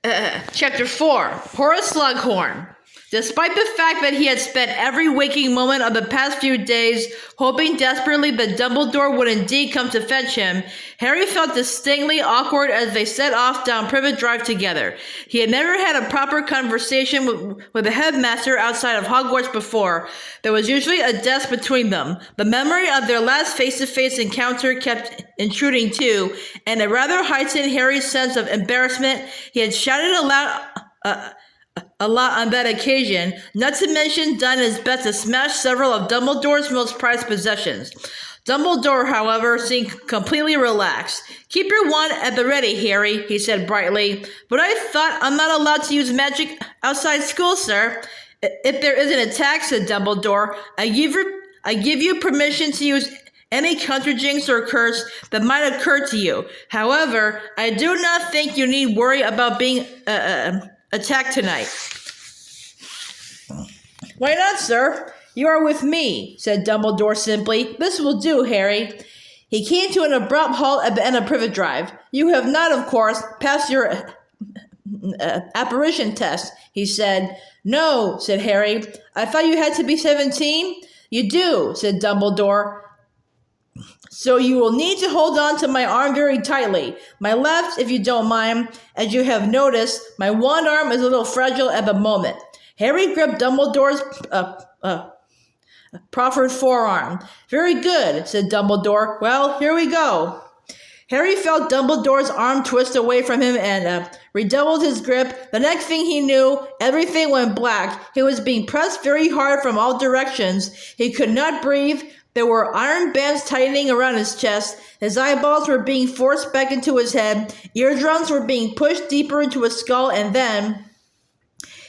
Chapter 4, Horace Slughorn. Despite the fact that he had spent every waking moment of the past few days hoping desperately that Dumbledore would indeed come to fetch him, Harry felt distinctly awkward as they set off down Privet Drive together. He had never had a proper conversation with the headmaster outside of Hogwarts before. There was usually a desk between them. The memory of their last face-to-face encounter kept intruding too, and a rather heightened Harry's sense of embarrassment. He had shouted aloud a lot on that occasion, not to mention done his best to smash several of Dumbledore's most prized possessions. Dumbledore, however, seemed completely relaxed. "Keep your wand at the ready, Harry," he said brightly. "But I thought I'm not allowed to use magic outside school, sir." "If there is an attack," said Dumbledore, I give you permission to use any conjurings or curse that might occur to you. However, I do not think you need worry about being attacked tonight." "Why not, sir? You are with me," said Dumbledore simply. "This will do, Harry." He came to an abrupt halt at the end of Privet Drive. "You have not, of course, passed your apparition test," he said. "No," said Harry. "I thought you had to be 17? "You do," said Dumbledore. "So you will need to hold on to my arm very tightly. My left, if you don't mind. As you have noticed, my wand arm is a little fragile at the moment." Harry gripped Dumbledore's proffered forearm. "Very good," said Dumbledore. "Well, here we go." Harry felt Dumbledore's arm twist away from him and redoubled his grip. The next thing he knew, everything went black. He was being pressed very hard from all directions. He could not breathe. There were iron bands tightening around his chest. His eyeballs were being forced back into his head. Eardrums were being pushed deeper into his skull, and then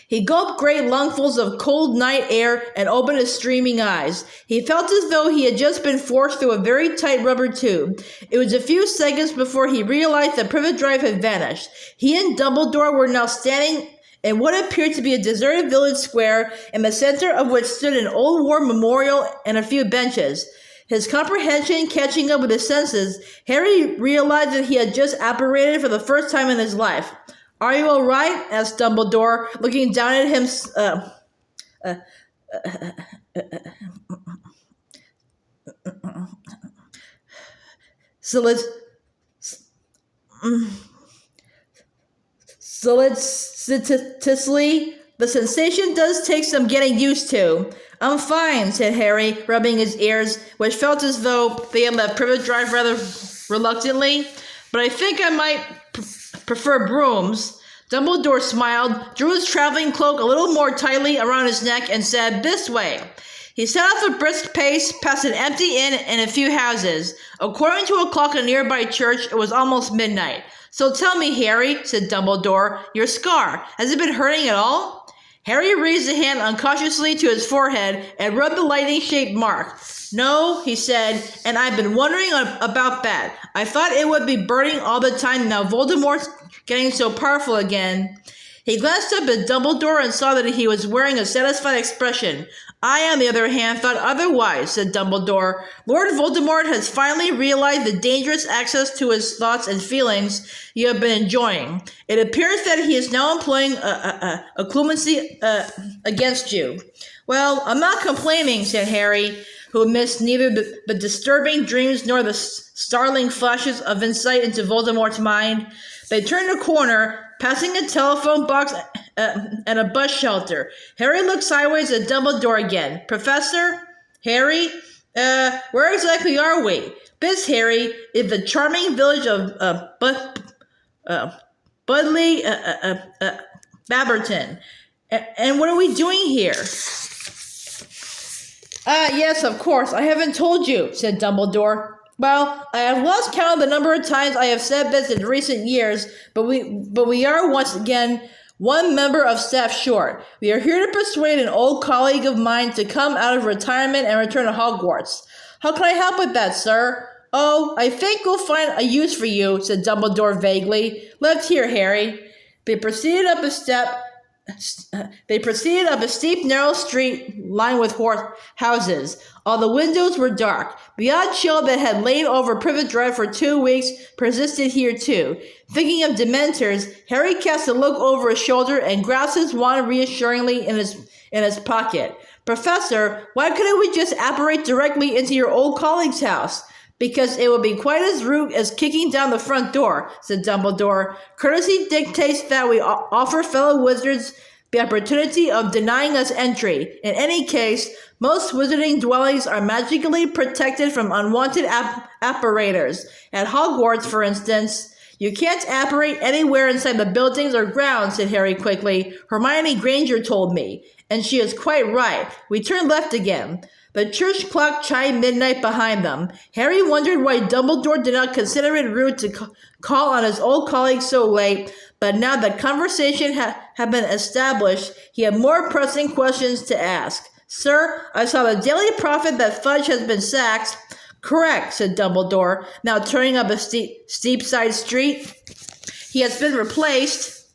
he gulped great lungfuls of cold night air and opened his streaming eyes. He felt as though he had just been forced through a very tight rubber tube. It was a few seconds before he realized that Privet Drive had vanished. He and Dumbledore were now standing in what appeared to be a deserted village square, in the center of which stood an old war memorial and a few benches. His comprehension catching up with his senses, Harry realized that he had just apparated for the first time in his life. "Are you all right?" asked Dumbledore, looking down at him. Solicitously, "The sensation does take some getting used to." "I'm fine," said Harry, rubbing his ears, which felt as though they had left Privet Drive rather reluctantly. "But I think I might prefer brooms." Dumbledore smiled, drew his traveling cloak a little more tightly around his neck, and said, "This way." He set off at a brisk pace, past an empty inn and a few houses. According to a clock in a nearby church, it was almost midnight. "So tell me, Harry," said Dumbledore, "your scar, has it been hurting at all?" Harry raised a hand uncautiously to his forehead and rubbed the lightning-shaped mark. "No," he said, "and I've been wondering about that. I thought it would be burning all the time now Voldemort's getting so powerful again." He glanced up at Dumbledore and saw that he was wearing a satisfied expression. "I, on the other hand, thought otherwise," said Dumbledore. "Lord Voldemort has finally realized the dangerous access to his thoughts and feelings you have been enjoying. It appears that he is now employing a clemency against you." "Well, I'm not complaining," said Harry, who missed neither the disturbing dreams nor the startling flashes of insight into Voldemort's mind. They turned a corner, passing a telephone box and a bus shelter. Harry looked sideways at Dumbledore again. "Professor? Harry? Where exactly are we?" "This, Harry, is the charming village of Budley Babberton. And what are we doing here?" "Yes, of course, I haven't told you," said Dumbledore. "Well, I have lost count of the number of times I have said this in recent years, but we are once again one member of staff short. We are here to persuade an old colleague of mine to come out of retirement and return to Hogwarts." "How can I help with that, sir?" "Oh, I think we'll find a use for you," said Dumbledore vaguely. "Left here, Harry." They proceeded up a step They proceeded up a steep, narrow street lined with houses. All the windows were dark. The odd chill that had lain over Privet Drive for 2 weeks persisted here too. Thinking of Dementors, Harry cast a look over his shoulder and grasped his wand reassuringly in his pocket. Professor, why couldn't we just apparate directly into your old colleague's house? Because it would be quite as rude as kicking down the front door, said Dumbledore. Courtesy dictates that we offer fellow wizards the opportunity of denying us entry. In any case, most wizarding dwellings are magically protected from unwanted apparators. At Hogwarts, for instance, you can't apparate anywhere inside the buildings or grounds, said Harry quickly. Hermione Granger told me. And she is quite right. We turned left again. The church clock chimed midnight behind them. Harry wondered why Dumbledore did not consider it rude to call on his old colleague so late, but now that conversation had been established, he had more pressing questions to ask. Sir, I saw the Daily Prophet that Fudge has been sacked. Correct, said Dumbledore, now turning up a steep side street. He has been replaced,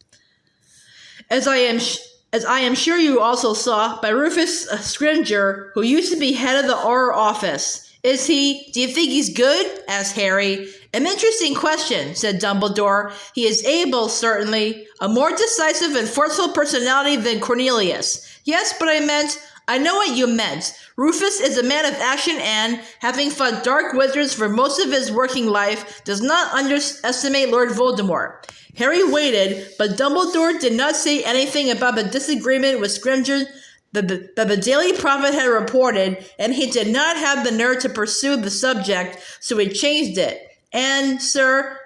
as I am sure you also saw, by Rufus Scrimgeour, who used to be head of the Auror office. Is he? Do you think he's good? Asked Harry. An interesting question, said Dumbledore. He is able, certainly, a more decisive and forceful personality than Cornelius. Yes, but I know what you meant. Rufus is a man of action and, having fought dark wizards for most of his working life, does not underestimate Lord Voldemort. Harry waited, but Dumbledore did not say anything about the disagreement with Scrimgeour that the Daily Prophet had reported, and he did not have the nerve to pursue the subject, so he changed it. And, sir,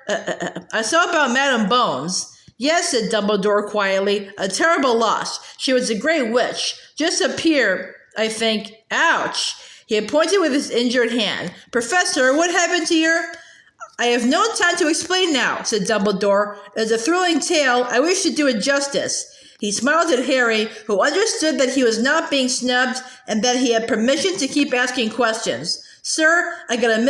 I saw about Madame Bones. Yes, said Dumbledore quietly, a terrible loss. She was a great witch. Just appeared, I think. Ouch! He had pointed with his injured hand. Professor, what happened to your... I have no time to explain now, said Dumbledore. It is a thrilling tale. I wish to do it justice. He smiled at Harry, who understood that he was not being snubbed and that he had permission to keep asking questions. Sir, I got a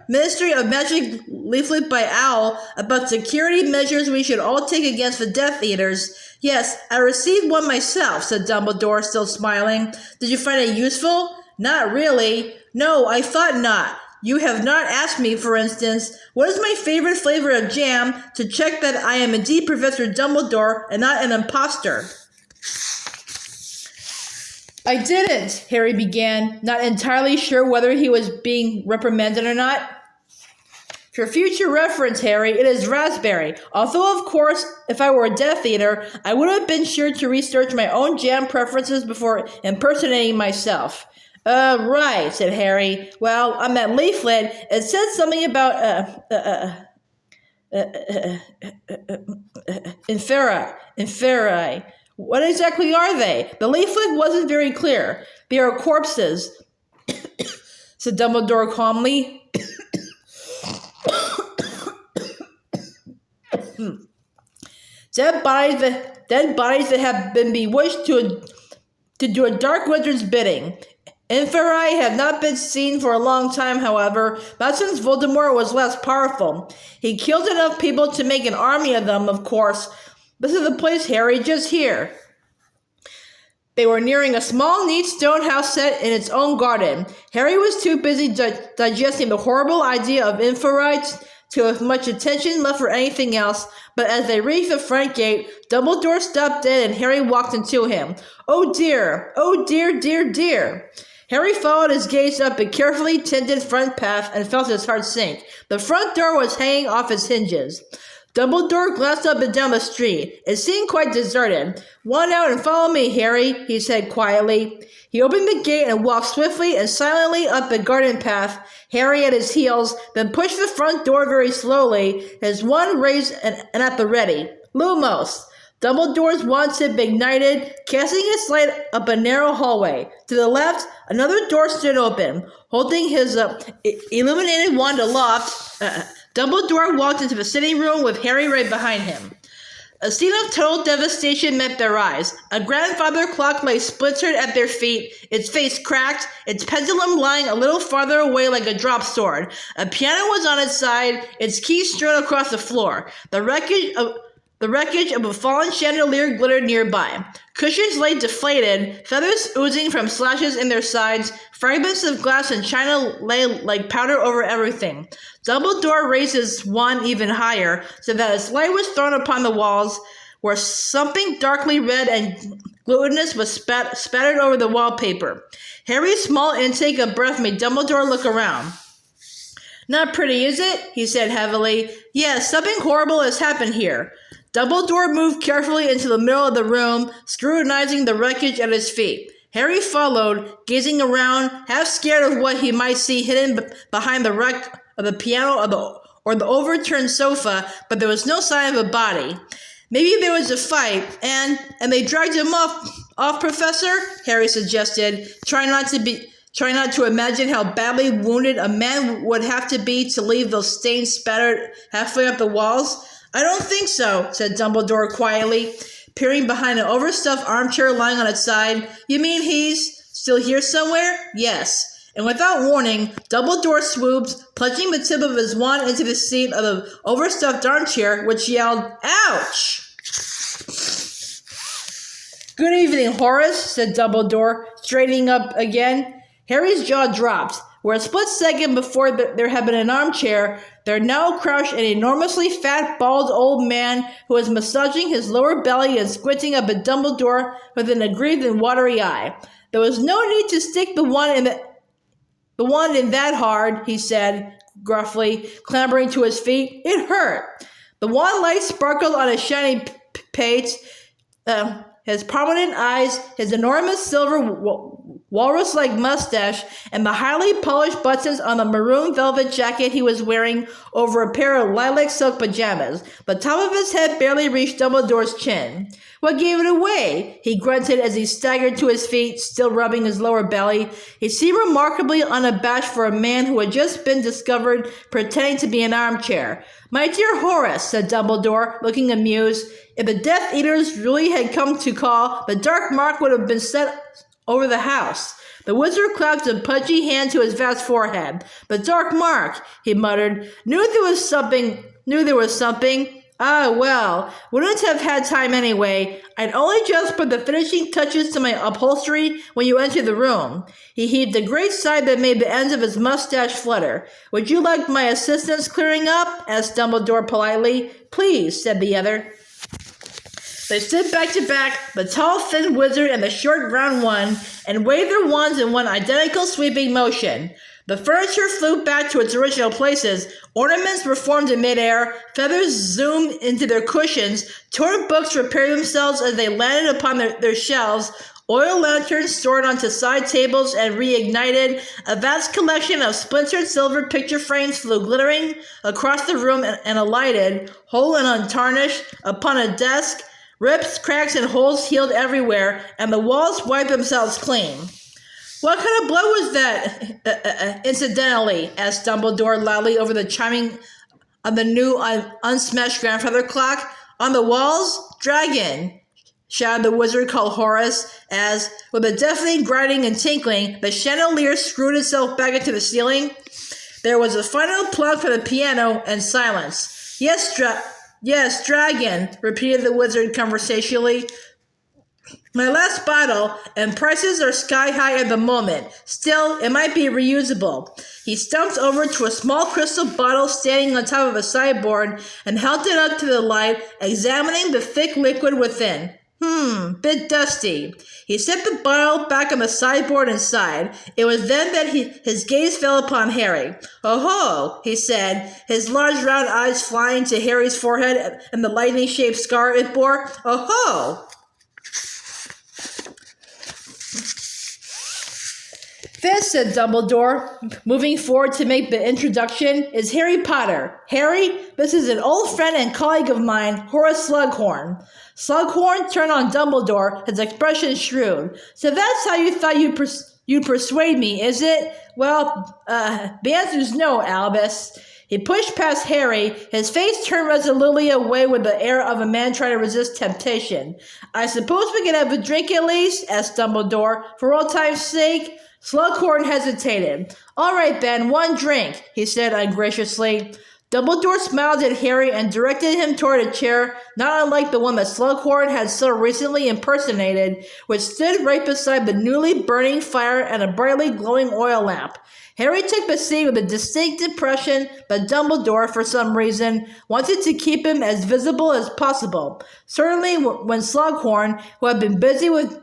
Ministry of Magic leaflet by Owl about security measures we should all take against the Death Eaters. Yes, I received one myself, said Dumbledore, still smiling. Did you find it useful? Not really. No, I thought not. You have not asked me, for instance, what is my favorite flavor of jam to check that I am indeed Professor Dumbledore and not an imposter. I didn't, Harry began, not entirely sure whether he was being reprimanded or not. For future reference, Harry, it is raspberry. Although, of course, if I were a Death Eater, I would have been sure to research my own jam preferences before impersonating myself. Right, said Harry. Well, on that leaflet, it said something about, inferi. What exactly are they? The leaflet wasn't very clear. They are corpses, said Dumbledore calmly. Dead bodies that have been bewitched to do a dark wizard's bidding. Inferi have not been seen for a long time, however, not since Voldemort was less powerful. He killed enough people to make an army of them, of course. This is the place, Harry, just here. They were nearing a small, neat stone house set in its own garden. Harry was too busy digesting the horrible idea of Inferi to have much attention left for anything else, but as they reached the front gate, Dumbledore stopped dead and Harry walked into him. Oh dear, dear, dear. Harry followed his gaze up a carefully tended front path and felt his heart sink. The front door was hanging off its hinges. Dumbledore glanced up and down the street. It seemed quite deserted. "One out and follow me, Harry," he said quietly. He opened the gate and walked swiftly and silently up the garden path, Harry at his heels, then pushed the front door very slowly, his wand raised and at the ready. Lumos! Dumbledore's wand tip ignited, casting its light up a narrow hallway. To the left, another door stood open. Holding his illuminated wand aloft, Dumbledore walked into the sitting room with Harry right behind him. A scene of total devastation met their eyes. A grandfather clock lay splintered at their feet, its face cracked, its pendulum lying a little farther away like a drop sword. A piano was on its side, its keys strewn across the floor. The wreckage The wreckage of a fallen chandelier glittered nearby. Cushions lay deflated, feathers oozing from slashes in their sides, fragments of glass and china lay like powder over everything. Dumbledore raised his wand even higher, so that its light was thrown upon the walls, where something darkly red and glutinous was spattered over the wallpaper. Harry's small intake of breath made Dumbledore look around. "Not pretty, is it?" he said heavily. "Yes, something horrible has happened here." Dumbledore moved carefully into the middle of the room, scrutinizing the wreckage at his feet. Harry followed, gazing around, half scared of what he might see hidden behind the wreck of the piano or the overturned sofa, but there was no sign of a body. "Maybe there was a fight, and they dragged him off, Professor?" Harry suggested, trying not to imagine how badly wounded a man would have to be to leave those stains spattered halfway up the walls. "I don't think so," said Dumbledore quietly, peering behind an overstuffed armchair lying on its side. "You mean he's still here somewhere?" "Yes." And without warning, Dumbledore swooped, plunging the tip of his wand into the seat of the overstuffed armchair, which yelled, "Ouch!" "Good evening, Horace," said Dumbledore, straightening up again. Harry's jaw dropped. Where a split second before there had been an armchair, there now crouched an enormously fat, bald old man who was massaging his lower belly and squinting up at Dumbledore with an aggrieved and watery eye. "There was no need to stick the wand in that hard," he said gruffly, clambering to his feet. "It hurt." The wand light sparkled on his shiny pate, his prominent eyes, his enormous silver walrus-like mustache, and the highly polished buttons on the maroon velvet jacket he was wearing over a pair of lilac silk pajamas. The top of his head barely reached Dumbledore's chin. "What gave it away?" he grunted as he staggered to his feet, still rubbing his lower belly. He seemed remarkably unabashed for a man who had just been discovered pretending to be an armchair. "My dear Horace," said Dumbledore, looking amused, "if the Death Eaters really had come to call, the dark mark would have been set over the house." The wizard clapped a pudgy hand to his vast forehead. "The dark mark," he muttered. Knew there was something. "Ah, well, wouldn't have had time anyway. I'd only just put the finishing touches to my upholstery when you entered the room." He heaved a great sigh that made the ends of his mustache flutter. "Would you like my assistance clearing up?" asked Dumbledore politely. "Please," said the other. They stood back to back, the tall, thin wizard and the short, round one, and waved their wands in one identical sweeping motion. The furniture flew back to its original places, ornaments were formed in midair, feathers zoomed into their cushions, torn books repaired themselves as they landed upon their shelves, oil lanterns soared onto side tables and reignited, a vast collection of splintered silver picture frames flew glittering across the room and alighted, whole and untarnished, upon a desk. Rips, cracks, and holes healed everywhere, and the walls wiped themselves clean. "What kind of blood was that, incidentally?" asked Dumbledore loudly over the chiming of the new unsmashed grandfather clock. "On the walls? Dragon!" shouted the wizard called Horace, as, with a deafening grinding and tinkling, the chandelier screwed itself back into the ceiling. There was a final plug for the piano, and silence. Yes, dragon," repeated the wizard conversationally. "My last bottle, and prices are sky high at the moment. Still, it might be reusable." He stumped over to a small crystal bottle standing on top of a sideboard and held it up to the light, examining the thick liquid within. Bit dusty." He set the bottle back on the sideboard and sighed. It was then that his gaze fell upon Harry. "Oh-ho," he said, his large round eyes flying to Harry's forehead and the lightning-shaped scar it bore. "Oh-ho!" "This," said Dumbledore, moving forward to make the introduction, "is Harry Potter. Harry, this is an old friend and colleague of mine, Horace Slughorn." Slughorn turned on Dumbledore, his expression shrewd. "So that's how you thought you'd persuade me, is it? Well, the answer's no, Albus." He pushed past Harry, his face turned resolutely away with the air of a man trying to resist temptation. "I suppose we can have a drink at least?" asked Dumbledore, "for old time's sake." Slughorn hesitated. "All right, then, one drink," he said ungraciously. Dumbledore smiled at Harry and directed him toward a chair not unlike the one that Slughorn had so recently impersonated, which stood right beside the newly burning fire and a brightly glowing oil lamp. Harry took the seat with a distinct impression that Dumbledore, for some reason, wanted to keep him as visible as possible. Certainly when Slughorn, who had been busy with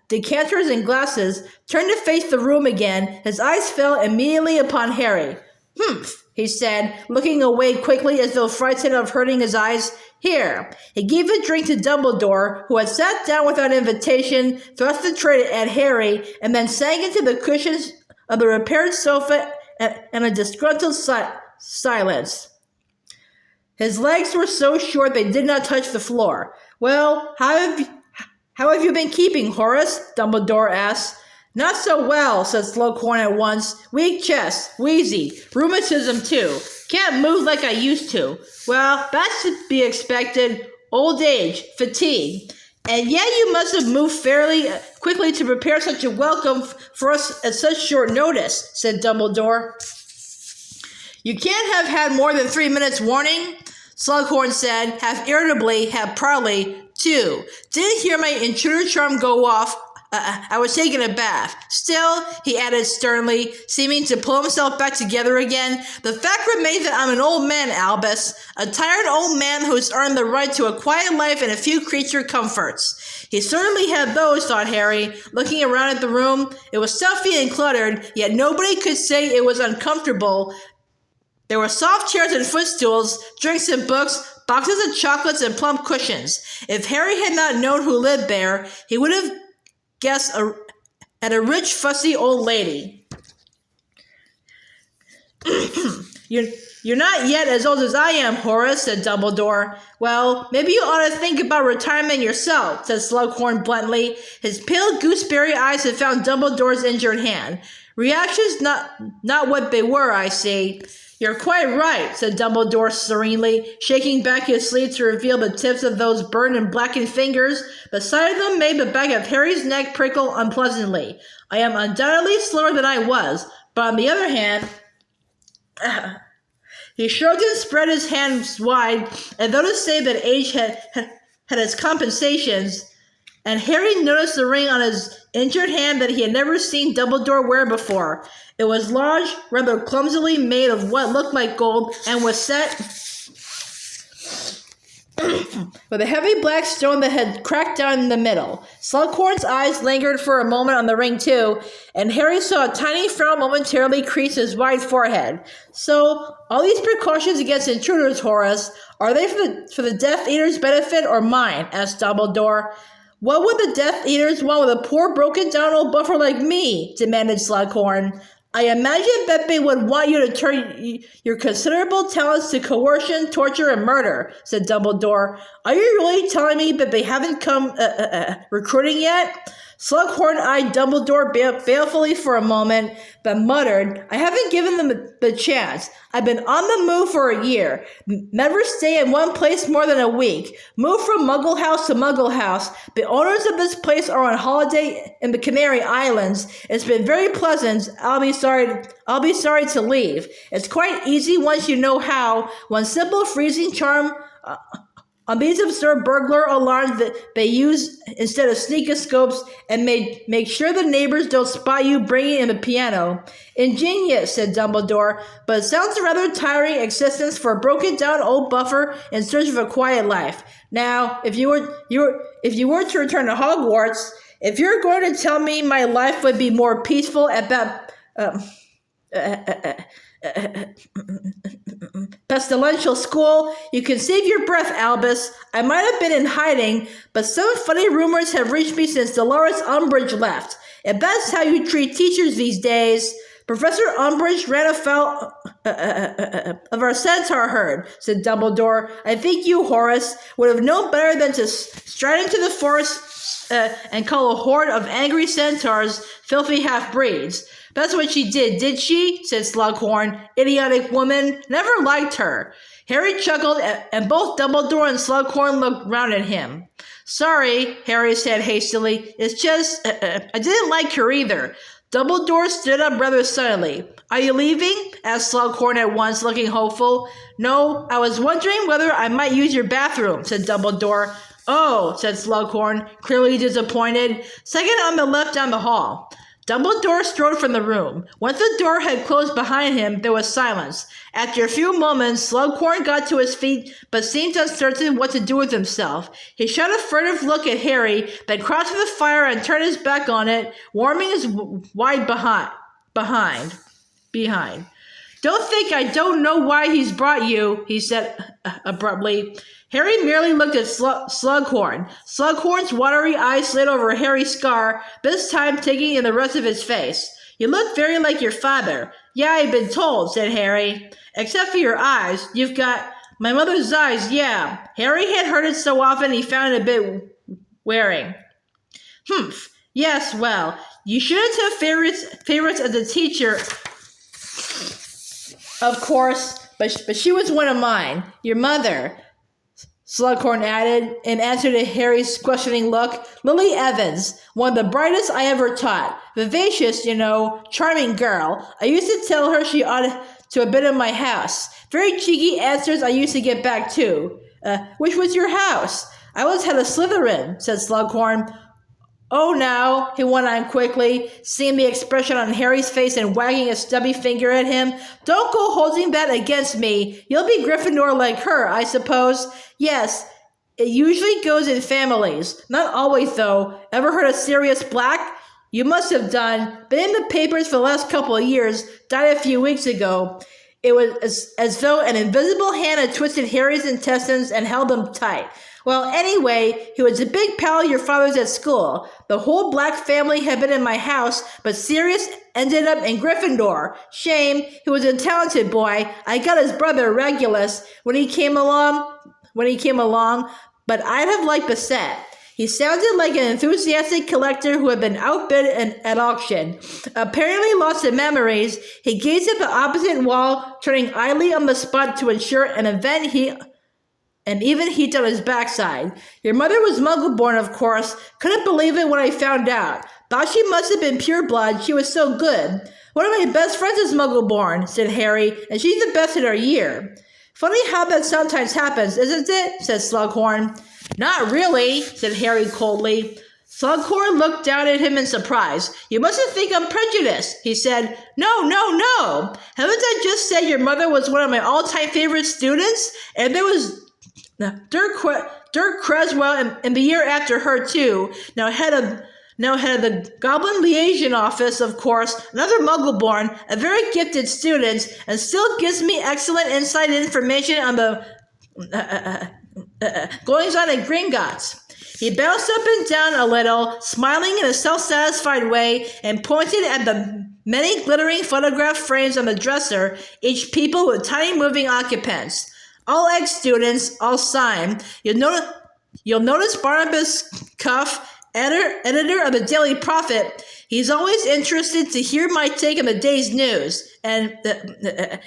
decanters and glasses, turned to face the room again, his eyes fell immediately upon Harry. "Humph," he said, looking away quickly as though frightened of hurting his eyes. "Here." He gave a drink to Dumbledore, who had sat down without invitation, thrust the tray at Harry, and then sank into the cushions of the repaired sofa in a disgruntled silence. His legs were so short they did not touch the floor. "Well, how have you been keeping, Horace?" Dumbledore asked. "Not so well," said Slughorn at once. "Weak chest, wheezy, rheumatism too. Can't move like I used to." "Well, that's to be expected. Old age, fatigue. And yet you must have moved fairly quickly to prepare such a welcome for us at such short notice," said Dumbledore. "You can't have had more than 3 minutes warning," Slughorn said, half irritably, half proudly. "2. Didn't hear my intruder charm go off. I was taking a bath. Still," he added sternly, seeming to pull himself back together again, "the fact remains that I'm an old man, Albus, a tired old man who's earned the right to a quiet life and a few creature comforts." He certainly had those, thought Harry, looking around at the room. It was stuffy and cluttered, yet nobody could say it was uncomfortable. There were soft chairs and footstools, drinks and books, boxes of chocolates and plump cushions. If Harry had not known who lived there, he would have guessed at a rich, fussy old lady. You're not yet as old as I am, Horace," said Dumbledore. "Well, maybe you ought to think about retirement yourself," said Slughorn bluntly. His pale gooseberry eyes had found Dumbledore's injured hand. "Reactions not what they were, I see." "You're quite right," said Dumbledore serenely, shaking back his sleeve to reveal the tips of those burned and blackened fingers. The sight of them made the back of Harry's neck prickle unpleasantly. "I am undoubtedly slower than I was, but on the other hand..." He shrugged and spread his hands wide, as though to say that age had its compensations, and Harry noticed the ring on his injured hand that he had never seen Dumbledore wear before. It was large, rather clumsily made of what looked like gold, and was set with a heavy black stone that had cracked down in the middle. Slughorn's eyes lingered for a moment on the ring too, and Harry saw a tiny frown momentarily crease his wide forehead. "So, all these precautions against intruders, Horace, are they for the Death Eater's benefit or mine?" asked Dumbledore. "What would the Death Eaters want with a poor broken-down old buffer like me?" demanded Slughorn. "I imagine that they would want you to turn your considerable talents to coercion, torture, and murder," said Dumbledore. "Are you really telling me that they haven't come recruiting yet?" Slughorn eyed Dumbledore balefully for a moment, but muttered, "I haven't given them the chance. I've been on the move for a year. Never stay in one place more than a week. Move from Muggle house to Muggle house. The owners of this place are on holiday in the Canary Islands. It's been very pleasant. I'll be sorry to leave. It's quite easy once you know how. One simple freezing charm on these absurd burglar alarms that they use instead of sneakoscopes, and make sure the neighbors don't spot you bringing in the piano." "Ingenious," said Dumbledore, "but it sounds a rather tiring existence for a broken-down old buffer in search of a quiet life. Now, if you were to return to Hogwarts, if you're going to tell me my life would be more peaceful at that pestilential school, you can save your breath, Albus. I might have been in hiding, but some funny rumors have reached me since Dolores Umbridge left. If that's how you treat teachers these days..." "Professor Umbridge ran afoul of our centaur herd," said Dumbledore. "I think you, Horace, would have known better than to stride into the forest and call a horde of angry centaurs filthy half-breeds." "That's what she did she?" said Slughorn. "Idiotic woman. Never liked her." Harry chuckled, and both Dumbledore and Slughorn looked round at him. "Sorry," Harry said hastily. "It's just, I didn't like her either. Dumbledore stood up rather suddenly. Are you leaving? Asked Slughorn at once, looking hopeful. No, I was wondering whether I might use your bathroom, said Dumbledore. Oh, said Slughorn, clearly disappointed. Second on the left down the hall. Dumbledore strode from the room. Once the door had closed behind him, there was silence. After a few moments, Slughorn got to his feet, but seemed uncertain what to do with himself. He shot a furtive look at Harry, then crossed to the fire and turned his back on it, warming his wide behind. Don't think I don't know why he's brought you, he said abruptly. Harry merely looked at Slughorn. Slughorn's watery eyes slid over Harry's scar, this time taking in the rest of his face. You look very like your father. Yeah, I've been told, said Harry. Except for your eyes. You've got my mother's eyes, yeah. Harry had heard it so often he found it a bit wearing. Humph. Yes, well, you shouldn't have favorites as a teacher, of course, but she was one of mine. Your mother, Slughorn added, in answer to Harry's questioning look. Lily Evans, one of the brightest I ever taught. Vivacious, charming girl. I used to tell her she ought to have been in my house. Very cheeky answers I used to get back, too. Which was your house? I always had a Slytherin, said Slughorn. Oh, now, he went on quickly, seeing the expression on Harry's face and wagging a stubby finger at him. Don't go holding that against me. You'll be Gryffindor like her, I suppose. Yes, it usually goes in families. Not always, though. Ever heard of Sirius Black? You must have done. Been in the papers for the last couple of years. Died a few weeks ago. It was as though an invisible hand had twisted Harry's intestines and held them tight. Well, anyway, he was a big pal of your father's at school. The whole Black family had been in my house, but Sirius ended up in Gryffindor. Shame, he was a talented boy. I got his brother, Regulus, when he came along, but I'd have liked Beset. He sounded like an enthusiastic collector who had been outbid at auction. Apparently lost of memories, he gazed at the opposite wall, turning idly on the spot to ensure an event and even heat on his backside. Your mother was Muggle-born, of course. Couldn't believe it when I found out. Thought she must have been pure blood. She was so good. One of my best friends is Muggle-born, said Harry, and she's the best in her year. Funny how that sometimes happens, isn't it? Said Slughorn. Not really, said Harry coldly. Slughorn looked down at him in surprise. You mustn't think I'm prejudiced, he said. No. Haven't I just said your mother was one of my all-time favorite students? And there was Dirk Creswell in the year after her, too. Now head of the Goblin Liaison Office, of course, another Muggle-born, a very gifted student, and still gives me excellent inside information on the goings-on at Gringotts. He bounced up and down a little, smiling in a self-satisfied way, and pointed at the many glittering photograph frames on the dresser, each people with tiny moving occupants. All ex-students, all signed. You'll notice Barnabas Cuff, editor of the Daily Prophet. He's always interested to hear my take on the day's news. And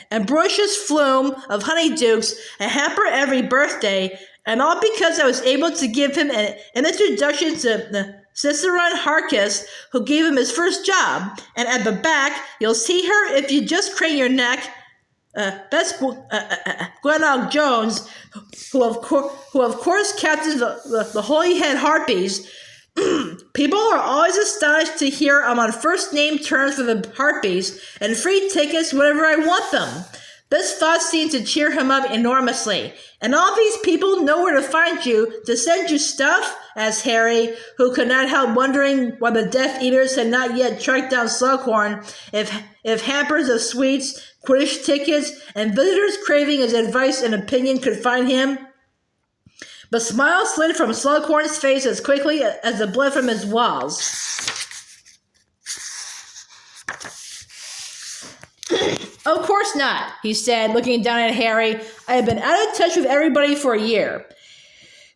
Ambrosius Flume of Honeydukes, a hamper every birthday. And all because I was able to give him an introduction to Cicerone Harkis, who gave him his first job. And at the back, you'll see her if you just crane your neck. That's Glenelg Jones, who of course captains the Holyhead Harpies. People are always astonished to hear I'm on first name terms with the Harpies and free tickets whenever I want them. This thought seemed to cheer him up enormously. And all these people know where to find you to send you stuff? Asked Harry, who could not help wondering why the Death Eaters had not yet tracked down Slughorn, if hampers of sweets, Quidditch tickets, and visitors craving his advice and opinion could find him. The smile slid from Slughorn's face as quickly as the blood from his walls. Of course not, he said, looking down at Harry. I have been out of touch with everybody for a year.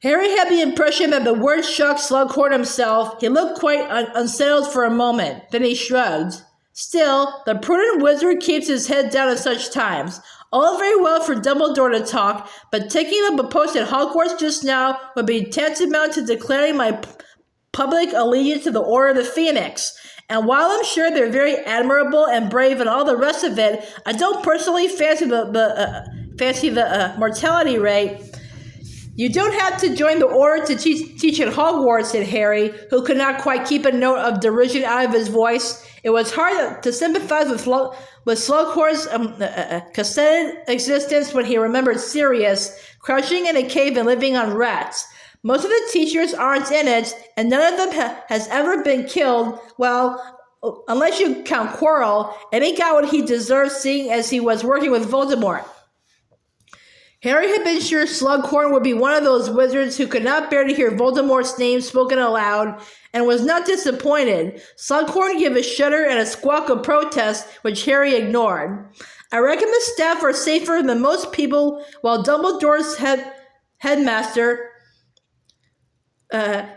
Harry had the impression that the word shocked Slughorn himself. He looked quite unsettled for a moment. Then he shrugged. Still, the prudent wizard keeps his head down at such times. All very well for Dumbledore to talk, but taking up a post at Hogwarts just now would be tantamount to declaring my public allegiance to the Order of the Phoenix. And while I'm sure they're very admirable and brave and all the rest of it, I don't personally fancy the mortality rate. You don't have to join the order to teach at Hogwarts, said Harry, who could not quite keep a note of derision out of his voice. It was hard to sympathize with Slughorn's cassetted existence when he remembered Sirius, crouching in a cave and living on rats. Most of the teachers aren't in it, and none of them has ever been killed, well, unless you count Quirrell, and he got what he deserved seeing as he was working with Voldemort. Harry had been sure Slughorn would be one of those wizards who could not bear to hear Voldemort's name spoken aloud, and was not disappointed. Slughorn gave a shudder and a squawk of protest, which Harry ignored. I reckon the staff are safer than most people, while Dumbledore's headmaster...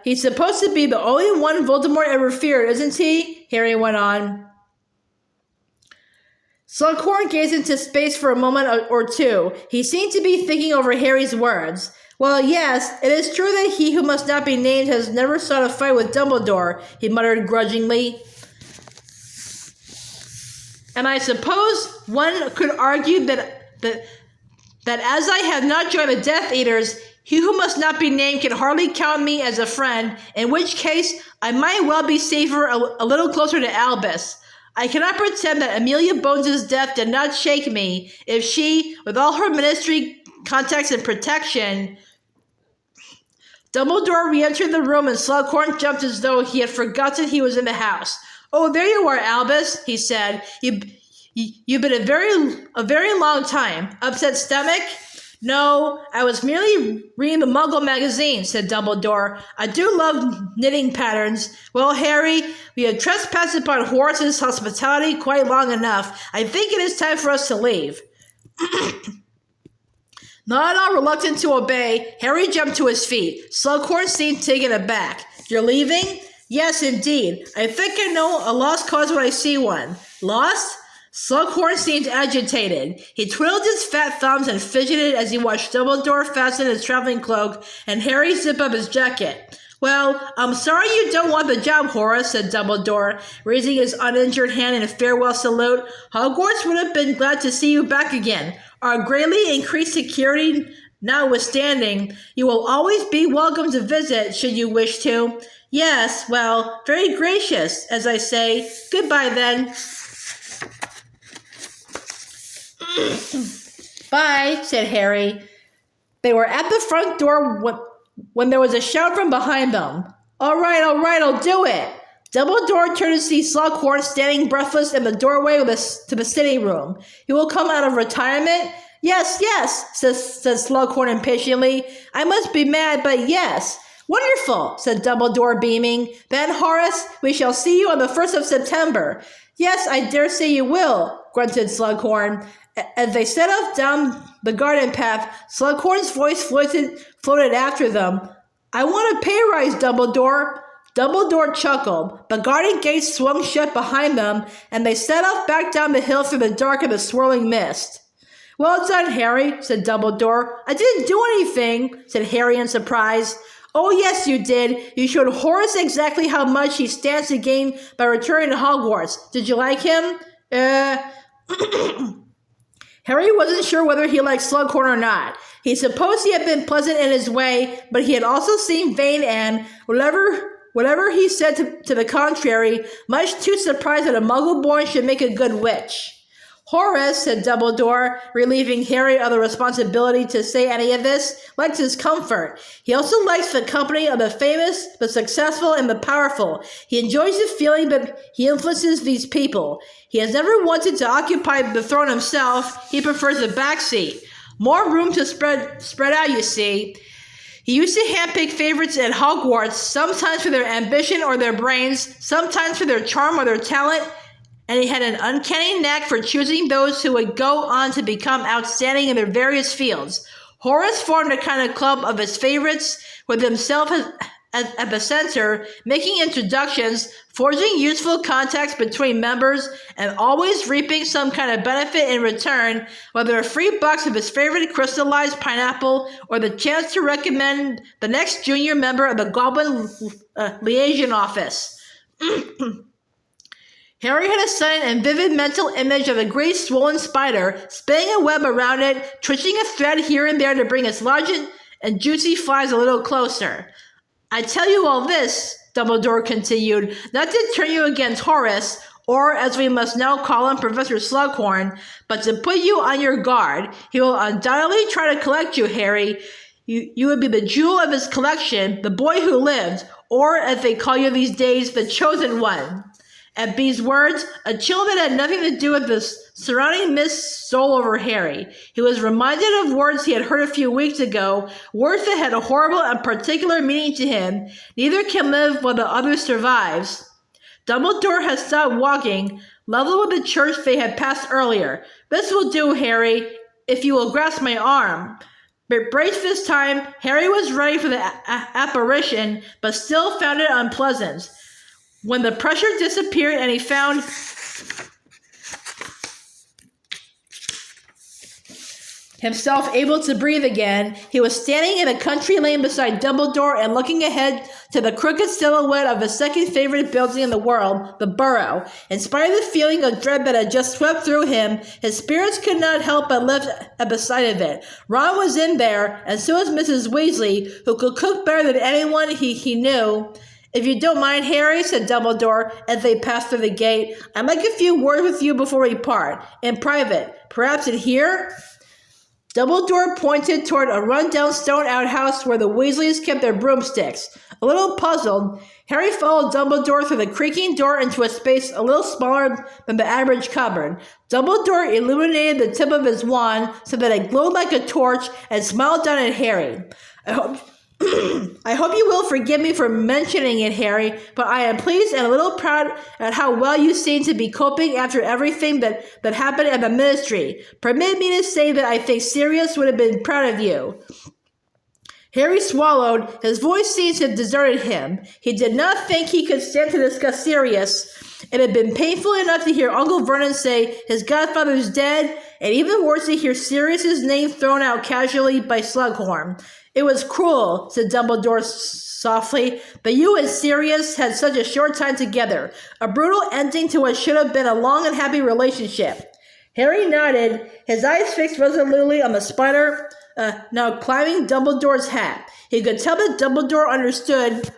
he's supposed to be the only one Voldemort ever feared, isn't he? Harry went on. Slughorn gazed into space for a moment or two. He seemed to be thinking over Harry's words. Well, yes, it is true that he who must not be named has never sought a fight with Dumbledore, he muttered grudgingly. And I suppose one could argue that as I have not joined the Death Eaters, he who must not be named can hardly count me as a friend, in which case I might well be safer a little closer to Albus. I cannot pretend that Amelia Bones' death did not shake me, if she, with all her ministry contacts and protection... Dumbledore re-entered the room and Slughorn jumped as though he had forgotten he was in the house. Oh, there you are, Albus, he said. You've been a very long time. Upset stomach? No, I was merely reading the Muggle magazine, said Dumbledore. I do love knitting patterns. Well, Harry, we have trespassed upon Horace's hospitality quite long enough. I think it is time for us to leave. Not at all reluctant to obey, Harry jumped to his feet. Slughorn seemed taken aback. You're leaving? Yes, indeed. I think I know a lost cause when I see one. Lost? Slughorn seemed agitated. He twiddled his fat thumbs and fidgeted as he watched Dumbledore fasten his traveling cloak and Harry zip up his jacket. Well, I'm sorry you don't want the job, Horace, said Dumbledore, raising his uninjured hand in a farewell salute. Hogwarts would have been glad to see you back again. Our greatly increased security notwithstanding, you will always be welcome to visit, should you wish to. Yes, well, very gracious, as I say. Goodbye, then. Bye, said Harry. They were at the front door when there was a shout from behind them. All right, I'll do it. Dumbledore turned to see Slughorn standing breathless in the doorway to the sitting room. He will come out of retirement? Yes, said Slughorn impatiently. I must be mad, but yes. Wonderful, said Dumbledore, beaming. Then, Horace, we shall see you on the 1st of September. Yes, I dare say you will, grunted Slughorn. As they set off down the garden path, Slughorn's voice floated after them. I want a pay rise, Dumbledore. Dumbledore chuckled. The garden gates swung shut behind them, and they set off back down the hill through the dark of the swirling mist. Well done, Harry, said Dumbledore. I didn't do anything, said Harry in surprise. Oh, yes, you did. You showed Horace exactly how much he stands to gain by returning to Hogwarts. Did you like him? Harry wasn't sure whether he liked Slughorn or not. He supposed he had been pleasant in his way, but he had also seemed vain and, whatever he said to the contrary, much too surprised that a Muggle-born should make a good witch. Horace, said Dumbledore, relieving Harry of the responsibility to say any of this, likes his comfort. He also likes the company of the famous, the successful, and the powerful. He enjoys the feeling that he influences these people. He has never wanted to occupy the throne himself. He prefers the back seat. More room to spread out, you see. He used to handpick favorites at Hogwarts, sometimes for their ambition or their brains, sometimes for their charm or their talent, and he had an uncanny knack for choosing those who would go on to become outstanding in their various fields. Horace formed a kind of club of his favorites, with himself at the center, making introductions, forging useful contacts between members, and always reaping some kind of benefit in return, whether a free box of his favorite crystallized pineapple or the chance to recommend the next junior member of the Goblin Liaison Office. Harry had a sudden and vivid mental image of a great swollen spider, spinning a web around it, twitching a thread here and there to bring its large and juicy flies a little closer. I tell you all this, Dumbledore continued, not to turn you against Horace, or as we must now call him, Professor Slughorn, but to put you on your guard. He will undoubtedly try to collect you, Harry. You would be the jewel of his collection, the boy who lived, or, as they call you these days, the chosen one. At these words, a chill that had nothing to do with the surrounding mist stole over Harry. He was reminded of words he had heard a few weeks ago, words that had a horrible and particular meaning to him. Neither can live while the other survives. Dumbledore had stopped walking, level with the church they had passed earlier. This will do, Harry, if you will grasp my arm. But braced this time, Harry was ready for the apparition, but still found it unpleasant. When the pressure disappeared and he found himself able to breathe again, he was standing in a country lane beside Dumbledore and looking ahead to the crooked silhouette of his second favorite building in the world, the Burrow. In spite of the feeling of dread that had just swept through him, his spirits could not help but lift at the sight of it. Ron was in there, and so was Mrs. Weasley, who could cook better than anyone he knew. If you don't mind, Harry, said Dumbledore as they passed through the gate, I'd like a few words with you before we part. In private. Perhaps in here? Dumbledore pointed toward a run-down stone outhouse where the Weasleys kept their broomsticks. A little puzzled, Harry followed Dumbledore through the creaking door into a space a little smaller than the average cupboard. Dumbledore illuminated the tip of his wand so that it glowed like a torch and smiled down at Harry. I hope you will forgive me for mentioning it, Harry, but I am pleased and a little proud at how well you seem to be coping after everything that happened at the Ministry. Permit me to say that I think Sirius would have been proud of you. Harry swallowed. His voice seemed to have deserted him. He did not think he could stand to discuss Sirius. It had been painful enough to hear Uncle Vernon say his godfather's dead, and even worse to hear Sirius's name thrown out casually by Slughorn. It was cruel, said Dumbledore softly, but you and Sirius had such a short time together. A brutal ending to what should have been a long and happy relationship. Harry nodded, his eyes fixed resolutely on the spider now climbing Dumbledore's hat. He could tell that Dumbledore understood,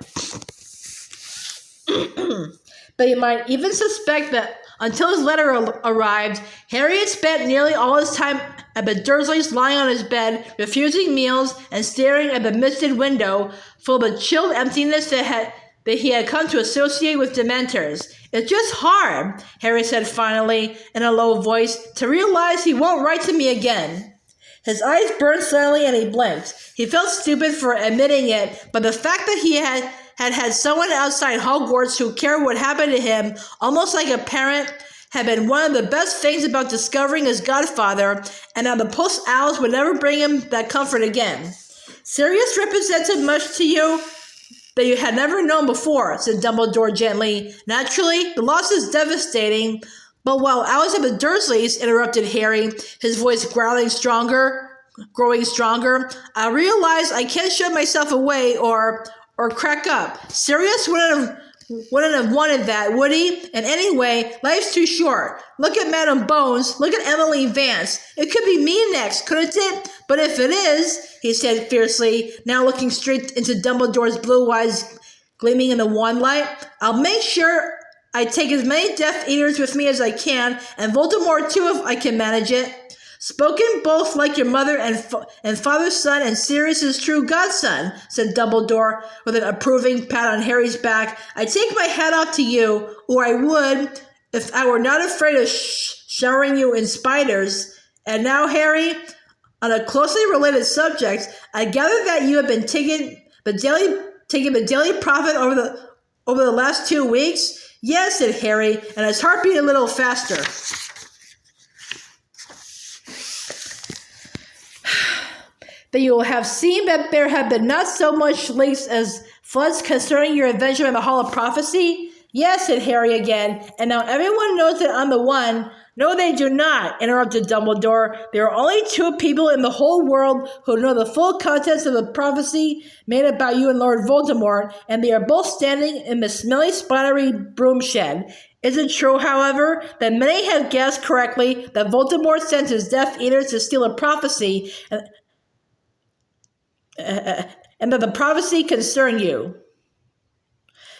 but he might even suspect that until his letter arrived, Harry had spent nearly all his time at the Dursleys lying on his bed, refusing meals and staring at the misted window, full of the chilled emptiness that he had come to associate with Dementors. It's just hard, Harry said finally, in a low voice, to realize he won't write to me again. His eyes burned suddenly and he blinked. He felt stupid for admitting it, but the fact that he had someone outside Hogwarts who cared what happened to him, almost like a parent, had been one of the best things about discovering his godfather, and now the post-owls would never bring him that comfort again. Sirius represented much to you that you had never known before, said Dumbledore gently. Naturally, the loss is devastating, but while I was at the Dursleys, interrupted Harry, his voice growing stronger, I realize I can't shut myself away or crack up. Sirius wouldn't have wanted that, would he? And anyway, life's too short. Look at Madame Bones. Look at Emily Vance. It could be me next, couldn't it? But if it is, he said fiercely, now looking straight into Dumbledore's blue eyes gleaming in the wand light, I'll make sure I take as many Death Eaters with me as I can, and Voldemort too if I can manage it. Spoken both like your mother and father's son and Sirius's true godson, said Dumbledore with an approving pat on Harry's back. I take my hat off to you, or I would if I were not afraid of showering you in spiders. And now, Harry, on a closely related subject, I gather that you have been taking the daily profit over the last 2 weeks. Yes, said Harry, and his heart beat a little faster. That you will have seen that there have been not so much leaks as floods concerning your adventure in the Hall of Prophecy? Yes, said Harry again, and now everyone knows that I'm the one. No, they do not, interrupted Dumbledore. There are only 2 people in the whole world who know the full contents of the prophecy made about you and Lord Voldemort, and they are both standing in the smelly, spidery broom shed. Is it true, however, that many have guessed correctly that Voldemort sent his Death Eaters to steal a prophecy, and that the prophecy concerned you?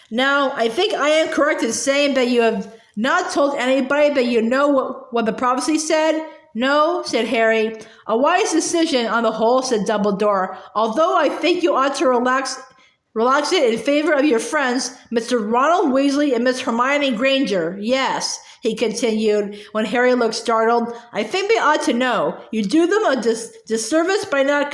Now, I think I am correct in saying that you have not told anybody that you know what the prophecy said? No, said Harry. A wise decision on the whole, said Dumbledore, although I think you ought to relax it in favor of your friends, Mr. Ronald Weasley and Miss Hermione Granger. Yes, he continued, when Harry looked startled. I think they ought to know. You do them a disservice by not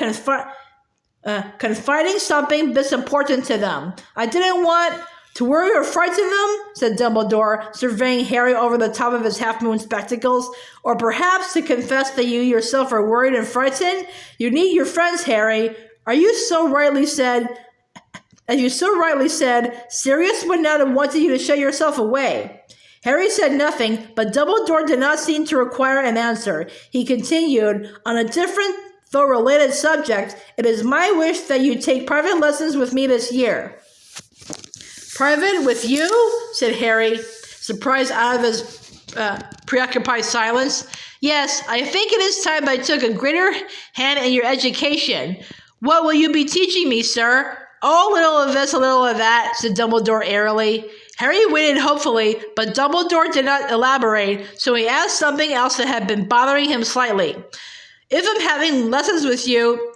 confiding something this important to them. I didn't want to worry or frighten them, said Dumbledore, surveying Harry over the top of his half-moon spectacles, or perhaps to confess that you yourself are worried and frightened. You need your friends, Harry. As you so rightly said, Sirius would not have wanted you to shut yourself away. Harry said nothing, but Dumbledore did not seem to require an answer. He continued, on a different, though related subject, it is my wish that you take private lessons with me this year. Private with you? Said Harry, surprised out of his preoccupied silence. Yes, I think it is time I took a greater hand in your education. What will you be teaching me, sir? Oh, a little of this, a little of that, said Dumbledore airily. Harry waited hopefully, but Dumbledore did not elaborate, so he asked something else that had been bothering him slightly. If I'm having lessons with you...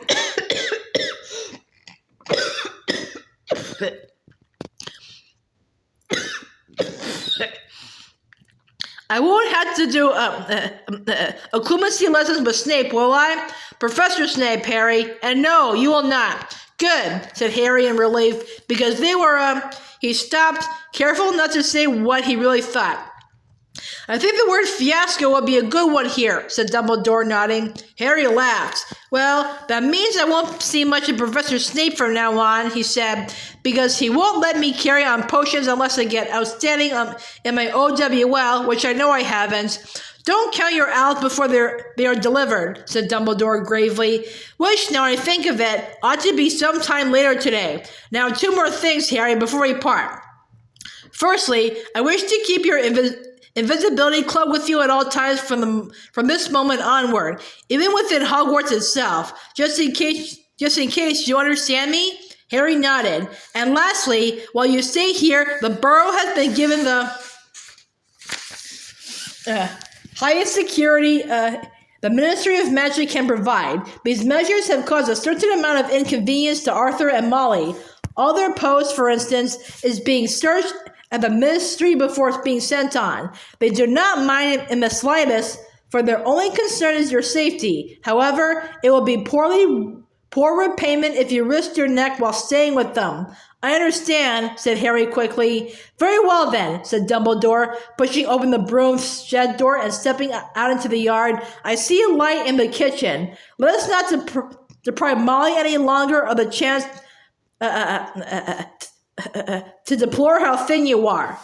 I won't have to do occlumency lessons with Snape, will I? Professor Snape, Harry. And no, you will not. Good, said Harry in relief, because they were, he stopped, careful not to say what he really thought. I think the word fiasco would be a good one here, said Dumbledore, nodding. Harry laughed. Well, that means I won't see much of Professor Snape from now on, he said, because he won't let me carry on potions unless I get outstanding in my OWL, which I know I haven't. Don't count your owls before they are delivered, said Dumbledore gravely, which, now I think of it, ought to be some time later today. Now 2 more things, Harry, before we part. Firstly, I wish to keep your invisibility cloak with you at all times from this moment onward, even within Hogwarts itself, just in case you understand me? Harry nodded. And lastly, while you stay here, the Burrow has been given the highest security the Ministry of Magic can provide. These measures have caused a certain amount of inconvenience to Arthur and Molly. All their posts, for instance, is being searched at the Ministry before it's being sent on. They do not mind it in the slightest, for their only concern is your safety. However, it will be poor repayment if you risk your neck while staying with them. I understand, said Harry quickly. Very well then, said Dumbledore, pushing open the broom shed door and stepping out into the yard. I see a light in the kitchen. Let us not deprive Molly any longer of the chance to deplore how thin you are.